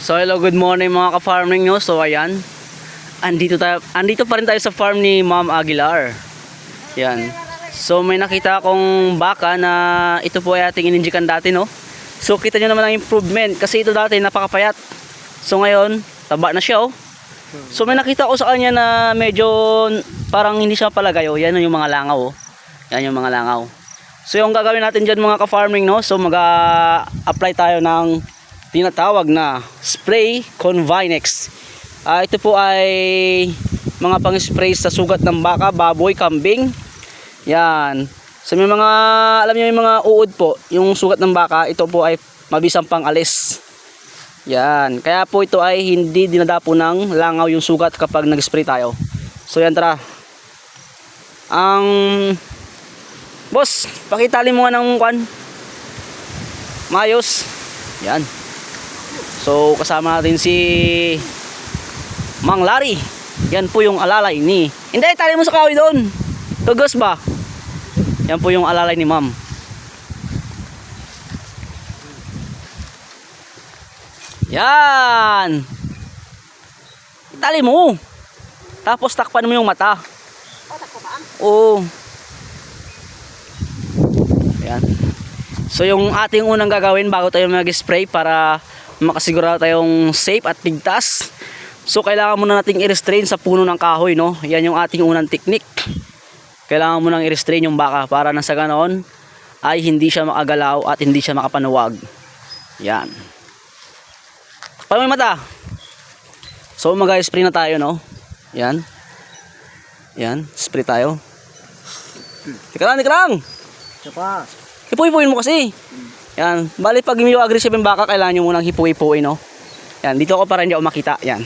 So hello, good morning mga ka-farming nyo. So ayan, andito pa rin tayo sa farm ni Ma'am Aguilar. Yan. So may nakita akong baka na ito po ay ating ininjikan dati, no. So kita nyo naman ang improvement kasi ito dati napakapayat. So ngayon, taba na siya, oh. So may nakita ko sa kanya na medyo parang hindi siya palagayo. Yan yung mga langaw, oh. Yan yung mga langaw. So yung gagawin natin dyan mga ka-farming, no. So mag-apply tayo ng tinatawag na spray Convinex. Ito po ay mga pang-spray sa sugat ng baka, baboy, kambing. Yan. So may mga, alam niyo yung mga uod po, yung sugat ng baka, ito po ay mabisang pang-alis. Yan. Kaya po ito ay hindi dinadapo ng langaw yung sugat kapag nag-spray tayo. So yan, tara. Boss, pakitali mo nga ng kwan. Mayos. Yan. So kasama natin si Mang Larry. Yan po yung alalay ni. Hindi, tali mo sa kahoy doon. Tugos ba? Yan po yung alalay ni Ma'am. Yan. Itali mo. Tapos takpan mo yung mata. Oo. Yan. So yung ating unang gagawin bago tayo mag-spray para makasigurado tayong safe at ligtas. So kailangan muna nating i-restrain sa puno ng kahoy, no. Yan yung ating unang technique. Kailangan muna i-restrain yung baka para na sa ganoon ay hindi siya makagalaw at hindi siya makapanuwag. Yan. Paano may mata? So mag-spray na tayo, no. Yan. Yan, spray tayo. Tika lang. Sapa. Hipuin mo kasi. Yan, bali pag medyo aggressive yung baka, kailangan nyo munang hipuin, no. Yan, dito ako para hindi ako makita. Yan,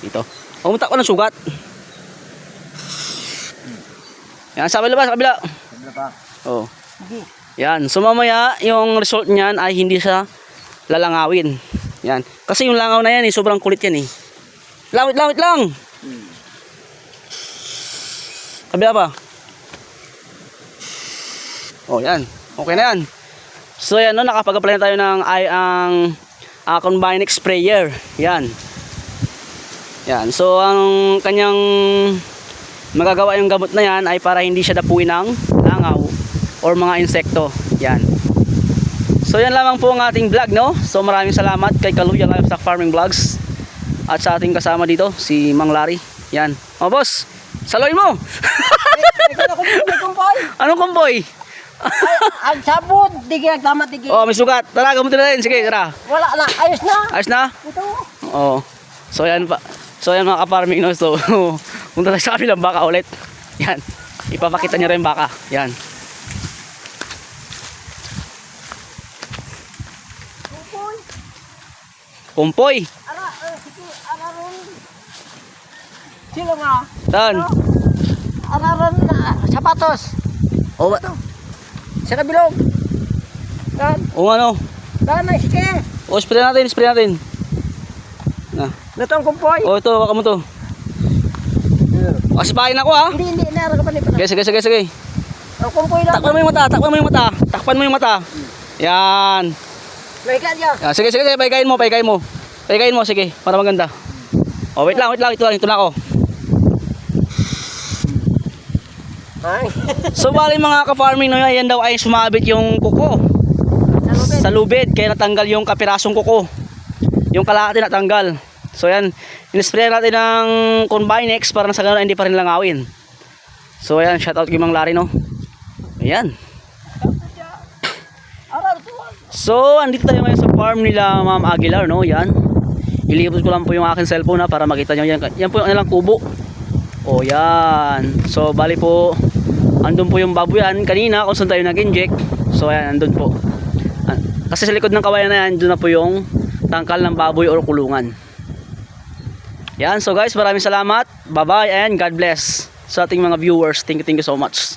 dito. Pumunta ko ng sugat. Yan, sa kabila. Kabila pa. Oh. Yan, so mamaya yung result niyan ay hindi siya lalangawin. Yan, kasi yung langaw na yan sobrang kulit yan eh. Lawit lang. Kabila pa. Oh, yan. Okay na yan. So yan, no, nakapag-apply na tayo ng Convinex sprayer. Yan. Yan. So ang kanyang magagawa yung gamot na yan ay para hindi siya dapuin ng langaw or mga insekto. Yan. So yan lamang po ang ating vlog, no. So maraming salamat kay Kaluya Livestock Farming Vlogs at sa ating kasama dito si Mang Larry. Yan. Oh boss, saloy mo. Anong kumpoy? Ang sabon, digi nagtama digi. Oh, may sugat. Tara, gamutin natin. Sige, tara. Wala na, ayos na. Ayos na? Ito. Oh. So yan pa. So yan mga ka-farming, no. So punta tayo sa kabilang baka ulit. Yan. Ipapakita niyo rin baka. Yan. Kumpoy. Sige, araron. Sino nga? Saan? Araron na sapatos. Oh, Sa kabilog. Dan, oh ano? dan ay sige. Oh, spray natin. Na. Natong kumpoy. Oh, ito, baka mo to. Asipahin ako, ha. Hindi, nara ka pa ni pa. Sige. Ang kumpoy lang. Takpan mo yung mata. Yan. May kadya. Yan. Sige, paikain mo, sige, para maganda. Oh, wait lang, ito na ako. Ay. So bali mga ka-farming, no, yan daw ay sumabit yung kuko sa lubid, kaya natanggal yung kapirasong kuko. Yung kalahati natanggal. So yan, in-spray natin ng Convinex para sa ganun hindi pa rin langawin. So ayan, shout out kay Mang Larry, no. Ayan. So andito tayo ngayon sa farm nila Ma'am Aguilar, no. Yan. Ilibot ko lang po yung aking cellphone na para makita nyo yan. Yan po yung kanilang kubo. O yan. So bali po, andun po yung baboyan kanina kung saan tayo nag-inject. So ayan, andun po. Kasi sa likod ng kawayan na yan, doon na po yung tangkal ng baboy or kulungan. Yan, so guys, maraming salamat. Bye bye and God bless sa ating mga viewers. Thank you so much.